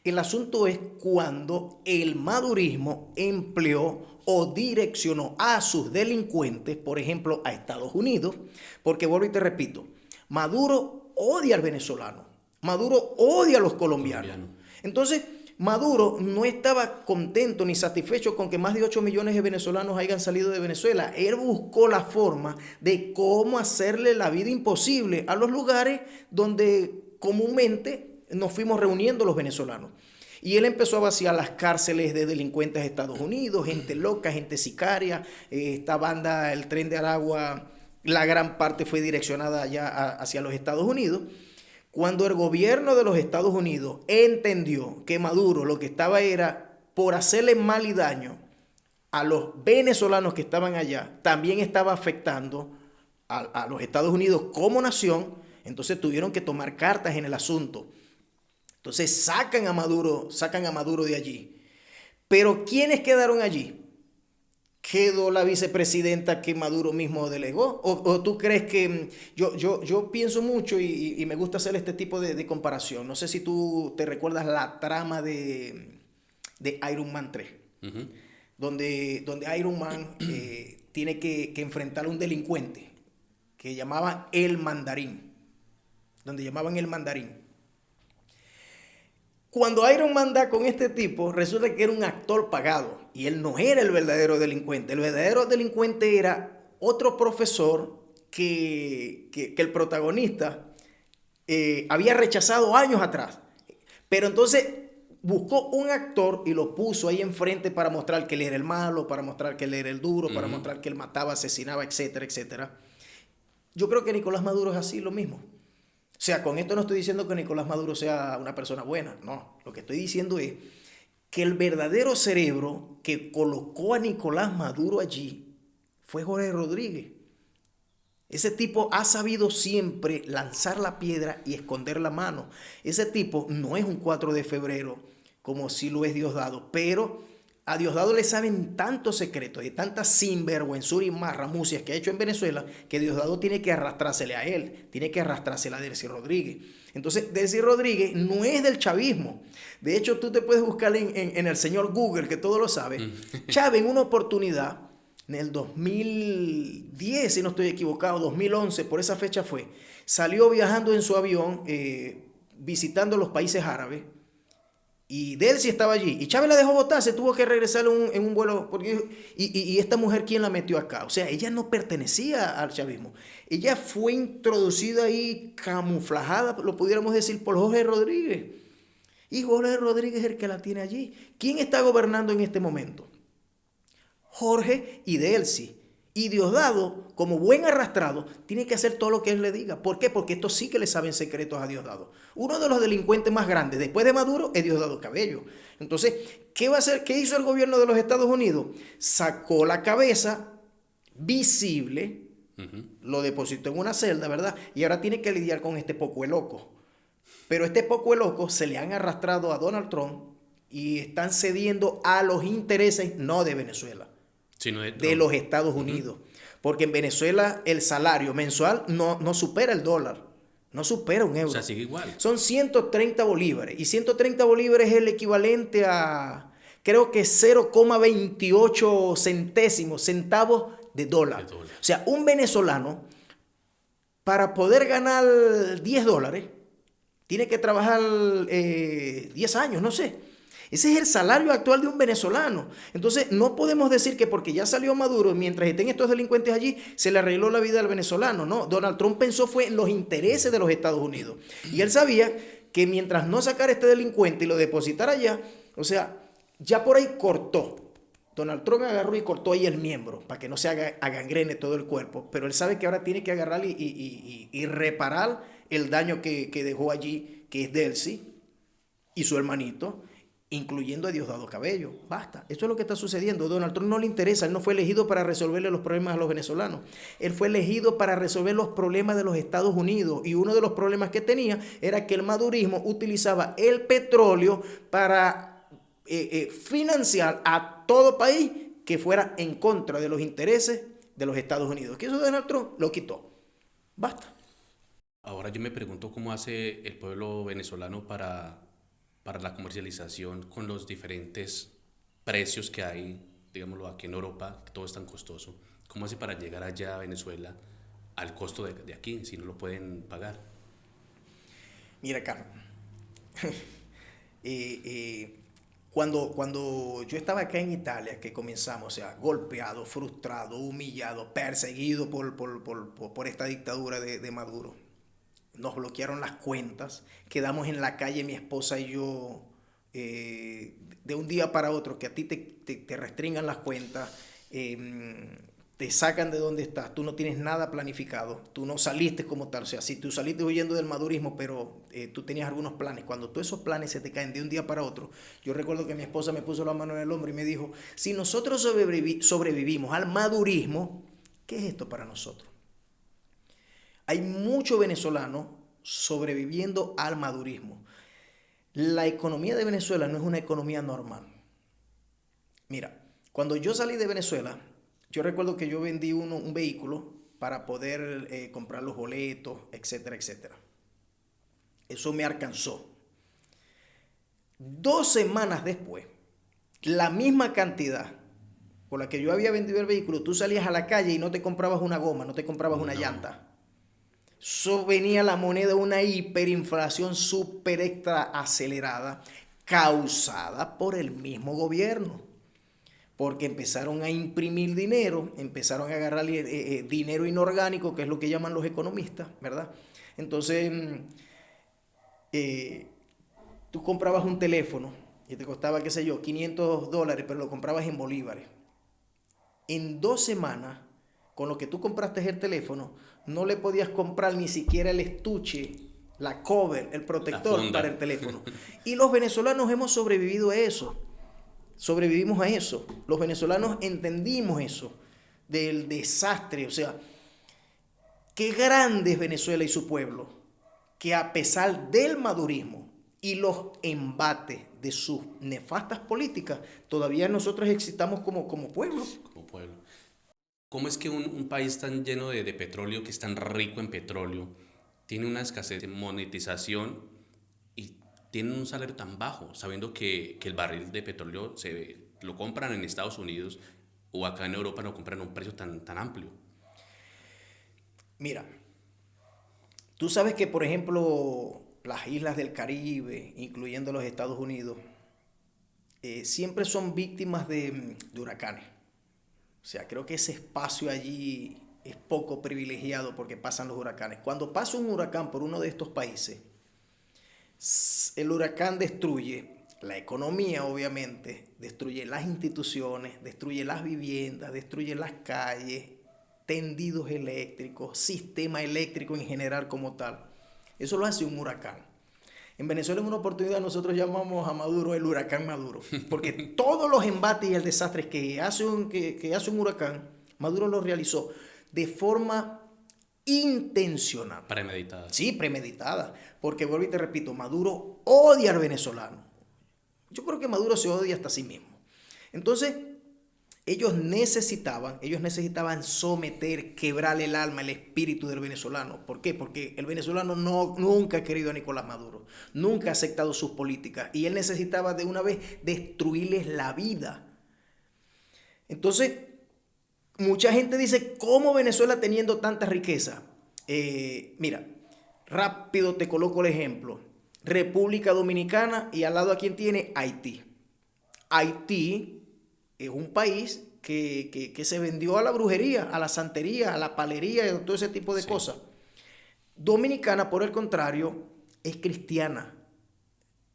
El asunto es cuando el madurismo empleó o direccionó a sus delincuentes, por ejemplo, a Estados Unidos, porque vuelvo y te repito, Maduro odia al venezolano, Maduro odia a los colombianos. Entonces, Maduro no estaba contento ni satisfecho con que más de 8 millones de venezolanos hayan salido de Venezuela. Él buscó la forma de cómo hacerle la vida imposible a los lugares donde comúnmente nos fuimos reuniendo los venezolanos. Y él empezó a vaciar las cárceles de delincuentes de Estados Unidos, gente loca, gente sicaria. Esta banda, el Tren de Aragua, la gran parte fue direccionada allá hacia los Estados Unidos. Cuando el gobierno de los Estados Unidos entendió que Maduro lo que estaba era por hacerle mal y daño a los venezolanos que estaban allá, también estaba afectando a los Estados Unidos como nación, entonces tuvieron que tomar cartas en el asunto. Entonces sacan a Maduro de allí. Pero ¿quiénes quedaron allí? ¿Quedó la vicepresidenta que Maduro mismo delegó? ¿O tú crees que yo pienso mucho y me gusta hacer este tipo de comparación? No sé si tú te recuerdas la trama de Iron Man 3, Ujú. donde Iron Man tiene que enfrentar a un delincuente que llamaban el Mandarín. Cuando Iron Man da con este tipo, resulta que era un actor pagado y él no era el verdadero delincuente. El verdadero delincuente era otro profesor que el protagonista había rechazado años atrás. Pero entonces buscó un actor y lo puso ahí enfrente para mostrar que él era el malo, para mostrar que él era el duro, para mostrar que él mataba, asesinaba, etcétera, etcétera. Yo creo que Nicolás Maduro es así, lo mismo. O sea, con esto no estoy diciendo que Nicolás Maduro sea una persona buena, no. Lo que estoy diciendo es que el verdadero cerebro que colocó a Nicolás Maduro allí fue Jorge Rodríguez. Ese tipo ha sabido siempre lanzar la piedra y esconder la mano. Ese tipo no es un 4 de febrero como si lo es Diosdado, pero a Diosdado le saben tantos secretos y tanta sinvergüenzura y marramucias que ha hecho en Venezuela que Diosdado tiene que arrastrársele a él, tiene que arrastrársela a Delcy Rodríguez. Entonces, Delcy Rodríguez no es del chavismo. De hecho, tú te puedes buscar en el señor Google, que todo lo sabe. Chávez, en una oportunidad, en el 2010, si no estoy equivocado, 2011, por esa fecha fue, salió viajando en su avión, visitando los países árabes. Y Delcy estaba allí. Y Chávez la dejó botar, se tuvo que regresar en un vuelo. Y esta mujer, ¿quién la metió acá? O sea, ella no pertenecía al chavismo. Ella fue introducida ahí, camuflajada, lo pudiéramos decir, por Jorge Rodríguez. Y Jorge Rodríguez es el que la tiene allí. ¿Quién está gobernando en este momento? Jorge y Delcy. Y Diosdado, como buen arrastrado, tiene que hacer todo lo que él le diga. ¿Por qué? Porque estos sí que le saben secretos a Diosdado. Uno de los delincuentes más grandes después de Maduro es Diosdado Cabello. Entonces, ¿qué va a hacer? ¿Qué hizo el gobierno de los Estados Unidos? Sacó la cabeza visible, lo depositó en una celda, ¿verdad? Y ahora tiene que lidiar con este poco de loco. Pero este poco de loco se le han arrastrado a Donald Trump y están cediendo a los intereses no de Venezuela, Sino de los Estados Unidos. Porque en Venezuela el salario mensual no supera el dólar, no supera un euro. O sea, sigue igual. Son 130 bolívares. Y 130 bolívares es el equivalente a, creo que 0,28 centavos de dólar. O sea, un venezolano, para poder ganar 10 dólares, tiene que trabajar 10 años, no sé. Ese es el salario actual de un venezolano. Entonces, no podemos decir que porque ya salió Maduro, mientras estén estos delincuentes allí, se le arregló la vida al venezolano. No, Donald Trump pensó fue en los intereses de los Estados Unidos. Y él sabía que mientras no sacara este delincuente y lo depositara allá, o sea, ya por ahí cortó. Donald Trump agarró y cortó ahí el miembro para que no se agangrene todo el cuerpo. Pero él sabe que ahora tiene que agarrar y reparar el daño que dejó allí, que es Delcy y su hermanito, incluyendo a Diosdado Cabello. Basta. Eso es lo que está sucediendo. Donald Trump no le interesa. Él no fue elegido para resolverle los problemas a los venezolanos. Él fue elegido para resolver los problemas de los Estados Unidos. Y uno de los problemas que tenía era que el madurismo utilizaba el petróleo para financiar a todo país que fuera en contra de los intereses de los Estados Unidos. Que eso Donald Trump lo quitó. Basta. Ahora yo me pregunto cómo hace el pueblo venezolano para la comercialización con los diferentes precios que hay, digámoslo aquí en Europa, que todo es tan costoso. ¿Cómo hace para llegar allá a Venezuela al costo de aquí, si no lo pueden pagar? Mira, Carlos, cuando yo estaba acá en Italia, que comenzamos, o sea, golpeado, frustrado, humillado, perseguido por esta dictadura de Maduro, nos bloquearon las cuentas, quedamos en la calle mi esposa y yo de un día para otro, que a ti te restringan las cuentas, te sacan de donde estás, tú no tienes nada planificado, tú no saliste como tal, o sea, si tú saliste huyendo del madurismo, pero tú tenías algunos planes, cuando todos esos planes se te caen de un día para otro, yo recuerdo que mi esposa me puso la mano en el hombro y me dijo, si nosotros sobrevivimos al madurismo, ¿qué es esto para nosotros? Hay muchos venezolanos sobreviviendo al madurismo. La economía de Venezuela no es una economía normal. Mira, cuando yo salí de Venezuela, yo recuerdo que yo vendí un vehículo para poder comprar los boletos, etcétera, etcétera. Eso me alcanzó. 2 semanas después, la misma cantidad por la que yo había vendido el vehículo, tú salías a la calle y no te comprabas una goma, no te comprabas una llanta. So venía la moneda una hiperinflación súper extra acelerada, causada por el mismo gobierno. Porque empezaron a imprimir dinero, empezaron a agarrar dinero inorgánico, que es lo que llaman los economistas, ¿verdad? Entonces, tú comprabas un teléfono y te costaba, qué sé yo, $500, pero lo comprabas en bolívares. En 2 semanas, con lo que tú compraste el teléfono, no le podías comprar ni siquiera el estuche, la cover, el protector para el teléfono. Y los venezolanos hemos sobrevivido a eso. Sobrevivimos a eso. Los venezolanos entendimos eso, del desastre. O sea, qué grande es Venezuela y su pueblo, que a pesar del madurismo y los embates de sus nefastas políticas, todavía nosotros existamos como pueblo. Como pueblo. ¿Cómo es que un país tan lleno de petróleo, que es tan rico en petróleo, tiene una escasez de monetización y tiene un salario tan bajo, sabiendo que el barril de petróleo lo compran en Estados Unidos o acá en Europa lo compran a un precio tan amplio? Mira, tú sabes que, por ejemplo, las islas del Caribe, incluyendo los Estados Unidos, siempre son víctimas de huracanes. O sea, creo que ese espacio allí es poco privilegiado porque pasan los huracanes. Cuando pasa un huracán por uno de estos países, el huracán destruye la economía, obviamente, destruye las instituciones, destruye las viviendas, destruye las calles, tendidos eléctricos, sistema eléctrico en general como tal. Eso lo hace un huracán. En Venezuela en una oportunidad nosotros llamamos a Maduro el huracán Maduro, porque todos los embates y el desastre que hace un huracán, Maduro lo realizó de forma intencional. Premeditada. Sí, premeditada, porque vuelvo y te repito, Maduro odia al venezolano. Yo creo que Maduro se odia hasta sí mismo. Entonces, ellos necesitaban someter, quebrar el alma, el espíritu del venezolano. ¿Por qué? Porque el venezolano nunca ha querido a Nicolás Maduro, nunca ha aceptado sus políticas y él necesitaba de una vez destruirles la vida. Entonces, mucha gente dice, ¿cómo Venezuela teniendo tanta riqueza? Mira, rápido te coloco el ejemplo. República Dominicana y al lado a quién tiene Haití. Haití es un país que se vendió a la brujería, a la santería, a la palería y todo ese tipo de cosas. Dominicana, por el contrario, es cristiana.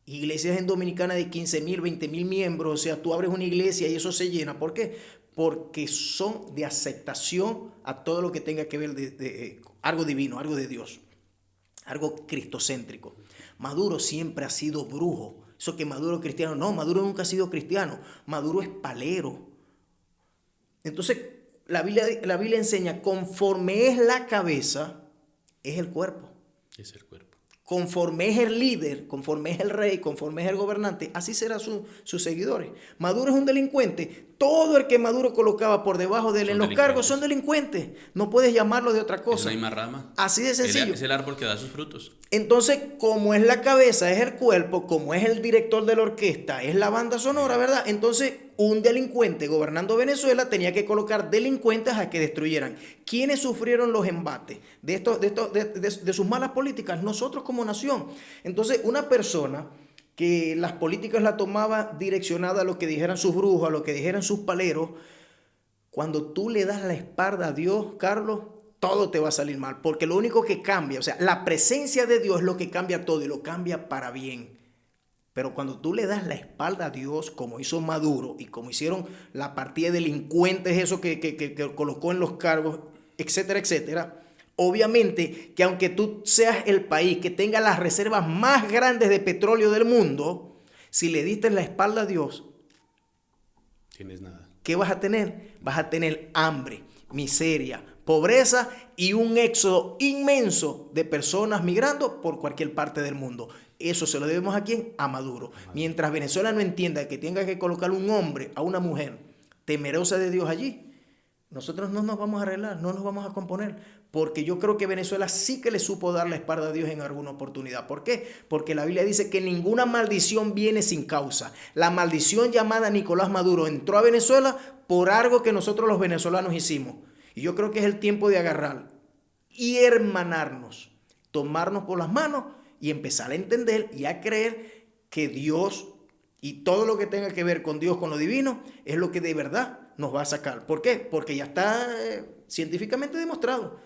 Iglesias en Dominicana de 15,000, 20,000 miembros. O sea, tú abres una iglesia y eso se llena. ¿Por qué? Porque son de aceptación a todo lo que tenga que ver de algo divino, algo de Dios, algo cristocéntrico. Maduro siempre ha sido brujo. Eso que Maduro es cristiano. No, Maduro nunca ha sido cristiano. Maduro es palero. Entonces, la Biblia enseña, conforme es la cabeza, es el cuerpo. Es el cuerpo. Conforme es el líder, conforme es el rey, conforme es el gobernante, así serán sus seguidores. Maduro es un delincuente. Todo el que Maduro colocaba por debajo de él en los cargos son delincuentes. No puedes llamarlo de otra cosa. Es la misma rama. Así de sencillo. Es el árbol que da sus frutos. Entonces, como es la cabeza, es el cuerpo, como es el director de la orquesta, es la banda sonora, ¿verdad? Entonces, un delincuente gobernando Venezuela tenía que colocar delincuentes a que destruyeran. ¿Quiénes sufrieron los embates de sus malas políticas? Nosotros como nación. Entonces, una persona que las políticas la tomaba direccionada a lo que dijeran sus brujos, a lo que dijeran sus paleros, cuando tú le das la espalda a Dios, Carlos, todo te va a salir mal, porque lo único que cambia, o sea, la presencia de Dios es lo que cambia todo y lo cambia para bien. Pero cuando tú le das la espalda a Dios, como hizo Maduro y como hicieron la partida de delincuentes, eso que colocó en los cargos, etcétera, etcétera, obviamente que aunque tú seas el país que tenga las reservas más grandes de petróleo del mundo, si le diste la espalda a Dios, tienes nada. ¿Qué vas a tener? Vas a tener hambre, miseria, pobreza y un éxodo inmenso de personas migrando por cualquier parte del mundo. Eso se lo debemos a quién? A Maduro. Mientras Venezuela no entienda que tenga que colocar un hombre a una mujer temerosa de Dios allí, nosotros no nos vamos a arreglar, no nos vamos a componer, porque yo creo que Venezuela sí que le supo dar la espalda a Dios en alguna oportunidad. ¿Por qué? Porque la Biblia dice que ninguna maldición viene sin causa. La maldición llamada Nicolás Maduro entró a Venezuela por algo que nosotros los venezolanos hicimos. Y yo creo que es el tiempo de agarrar y hermanarnos, tomarnos por las manos y empezar a entender y a creer que Dios y todo lo que tenga que ver con Dios, con lo divino, es lo que de verdad nos va a sacar. ¿Por qué? Porque ya está científicamente demostrado.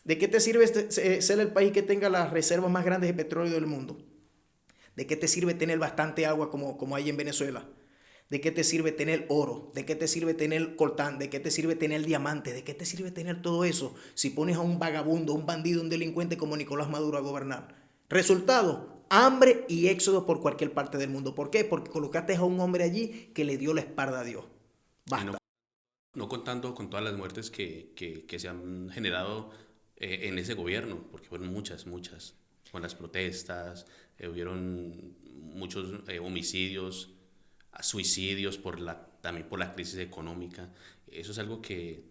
¿De qué te sirve ser el país que tenga las reservas más grandes de petróleo del mundo? ¿De qué te sirve tener bastante agua como hay en Venezuela? ¿De qué te sirve tener oro? ¿De qué te sirve tener coltán? ¿De qué te sirve tener diamantes? ¿De qué te sirve tener todo eso si pones a un vagabundo, un bandido, un delincuente como Nicolás Maduro a gobernar? Resultado, hambre y éxodo por cualquier parte del mundo. ¿Por qué? Porque colocaste a un hombre allí que le dio la espalda a Dios. Basta. No contando con todas las muertes que se han generado en ese gobierno, porque fueron muchas, con las protestas, hubieron muchos homicidios, suicidios también por la crisis económica. Eso es algo que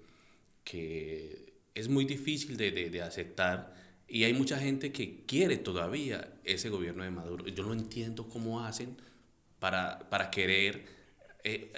es muy difícil de aceptar, y hay mucha gente que quiere todavía ese gobierno de Maduro. Yo no entiendo cómo hacen para querer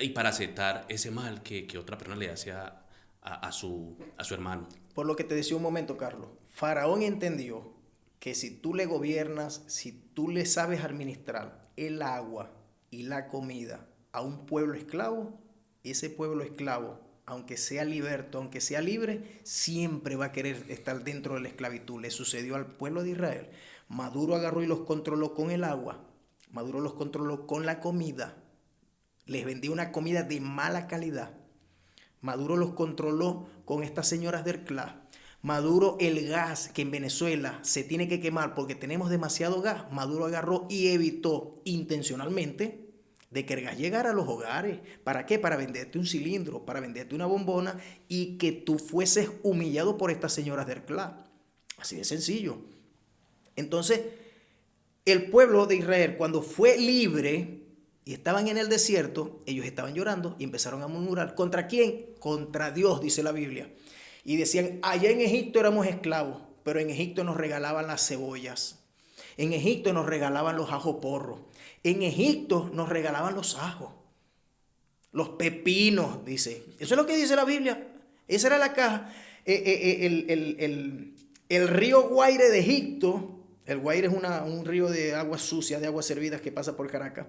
y para aceptar ese mal que otra persona le hace a su hermano. Por lo que te decía un momento, Carlos, Faraón entendió que si tú le gobiernas, si tú le sabes administrar el agua y la comida a un pueblo esclavo, ese pueblo esclavo, aunque sea liberto, aunque sea libre, siempre va a querer estar dentro de la esclavitud. Le sucedió al pueblo de Israel. Maduro agarró y los controló con el agua. Maduro los controló con la comida. Les vendía una comida de mala calidad. Maduro los controló con estas señoras del CLA. Maduro, el gas que en Venezuela se tiene que quemar porque tenemos demasiado gas, Maduro agarró y evitó intencionalmente de que el gas llegara a los hogares. ¿Para qué? Para venderte un cilindro, para venderte una bombona y que tú fueses humillado por estas señoras del CLA. Así de sencillo. Entonces, el pueblo de Israel, cuando fue libre y estaban en el desierto, ellos estaban llorando y empezaron a murmurar. ¿Contra quién? Contra Dios, dice la Biblia. Y decían, allá en Egipto éramos esclavos, pero en Egipto nos regalaban las cebollas. En Egipto nos regalaban los ajos porros. En Egipto nos regalaban los ajos. Los pepinos, dice. Eso es lo que dice la Biblia. Esa era la caja. El río Guaire de Egipto. El Guaire es un río de agua sucia, de aguas servidas que pasa por Caracas.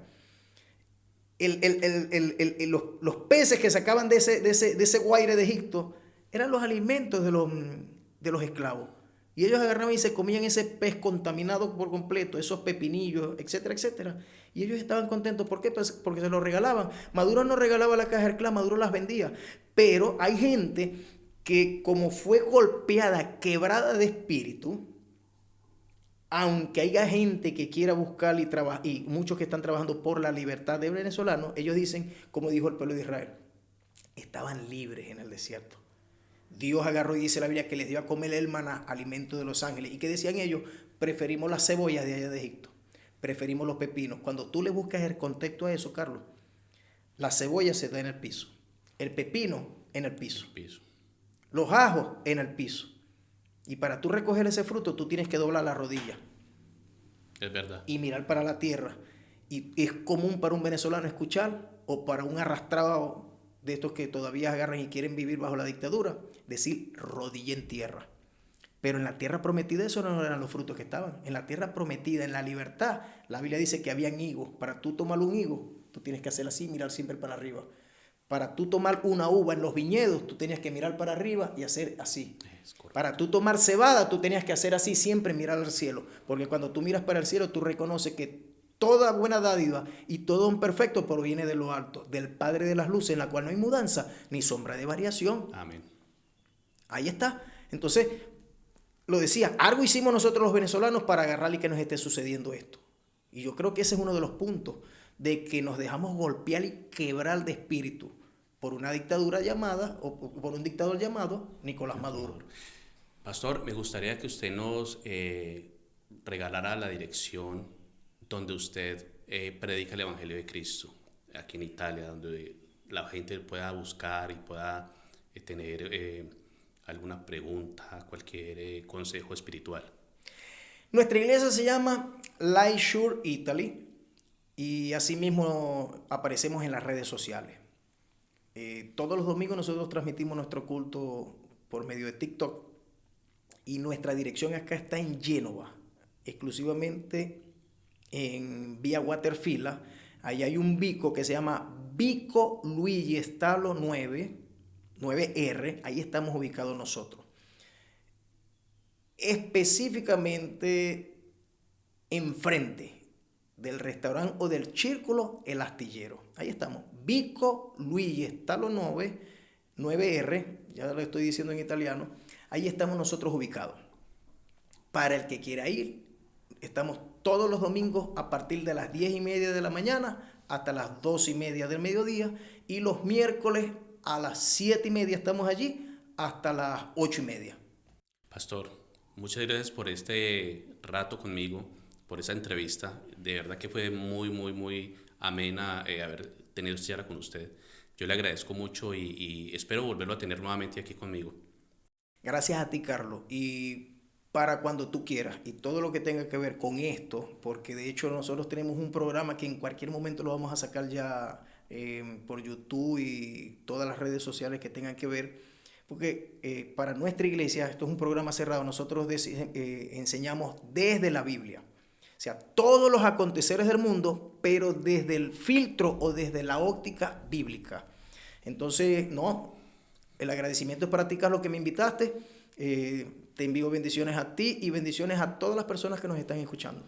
Los peces que sacaban de ese Guaire de Egipto eran los alimentos de los esclavos. Y ellos agarraban y se comían ese pez contaminado por completo, esos pepinillos, etcétera, etcétera. Y ellos estaban contentos. ¿Por qué? Pues porque se los regalaban. Maduro no regalaba la caja del CLA, Maduro las vendía. Pero hay gente que, como fue golpeada, quebrada de espíritu, aunque haya gente que quiera buscar y muchos que están trabajando por la libertad de venezolanos, ellos dicen, como dijo el pueblo de Israel, estaban libres en el desierto. Dios agarró y dice la Biblia que les dio a comer el maná, alimento de los ángeles. ¿Y qué decían ellos? Preferimos las cebollas de allá de Egipto. Preferimos los pepinos. Cuando tú le buscas el contexto a eso, Carlos, la cebolla se da en el piso. El pepino en el piso. Los ajos en el piso. Y para tú recoger ese fruto, tú tienes que doblar la rodilla. Es verdad. Y mirar para la tierra. Y es común para un venezolano escuchar, o para un arrastrado de estos que todavía agarran y quieren vivir bajo la dictadura, decir rodilla en tierra. Pero en la tierra prometida eso no eran los frutos que estaban. En la tierra prometida, en la libertad, la Biblia dice que habían higos. Para tú tomar un higo, tú tienes que hacer así, mirar siempre para arriba. Para tú tomar una uva en los viñedos, tú tenías que mirar para arriba y hacer así. Para tú tomar cebada, tú tenías que hacer así, siempre mirar al cielo. Porque cuando tú miras para el cielo, tú reconoces que toda buena dádiva y todo don perfecto proviene de lo alto, del Padre de las luces, en la cual no hay mudanza ni sombra de variación. Amén. Ahí está. Entonces, lo decía, algo hicimos nosotros los venezolanos para agarrar y que nos esté sucediendo esto. Y yo creo que ese es uno de los puntos, de que nos dejamos golpear y quebrar de espíritu por una dictadura llamada, o por un dictador llamado Nicolás Maduro. Pastor, me gustaría que usted nos regalara la dirección donde usted predica el Evangelio de Cristo, aquí en Italia, donde la gente pueda buscar y pueda tener alguna pregunta, cualquier consejo espiritual. Nuestra iglesia se llama Light Shore Italy y asimismo aparecemos en las redes sociales. Todos los domingos nosotros transmitimos nuestro culto por medio de TikTok y nuestra dirección acá está en Génova, exclusivamente en vía Waterfila. Ahí hay un bico que se llama Vico Luigi Stalo 9R, ahí estamos ubicados nosotros. Específicamente enfrente del restaurante o del Círculo El Astillero. Ahí estamos. Vico Luigi Stalo 9R, ya lo estoy diciendo en italiano. Ahí estamos nosotros ubicados. Para el que quiera ir, estamos todos los domingos a partir de las 10:30 de la mañana hasta las 2:30 del mediodía. Y los miércoles a las 7:30 estamos allí hasta las 8:30. Pastor, muchas gracias por este rato conmigo, por esa entrevista. De verdad que fue muy, muy, muy amena haber tenido esta charla con usted. Yo le agradezco mucho y espero volverlo a tener nuevamente aquí conmigo. Gracias a ti, Carlos. Y para cuando tú quieras y todo lo que tenga que ver con esto, porque de hecho nosotros tenemos un programa que en cualquier momento lo vamos a sacar ya por YouTube y todas las redes sociales que tengan que ver, porque para nuestra iglesia esto es un programa cerrado. Nosotros enseñamos desde la Biblia, o sea, todos los aconteceres del mundo, pero desde el filtro o desde la óptica bíblica. Entonces, no, el agradecimiento es para ti, Carlos, que me invitaste. Te envío bendiciones a ti y bendiciones a todas las personas que nos están escuchando.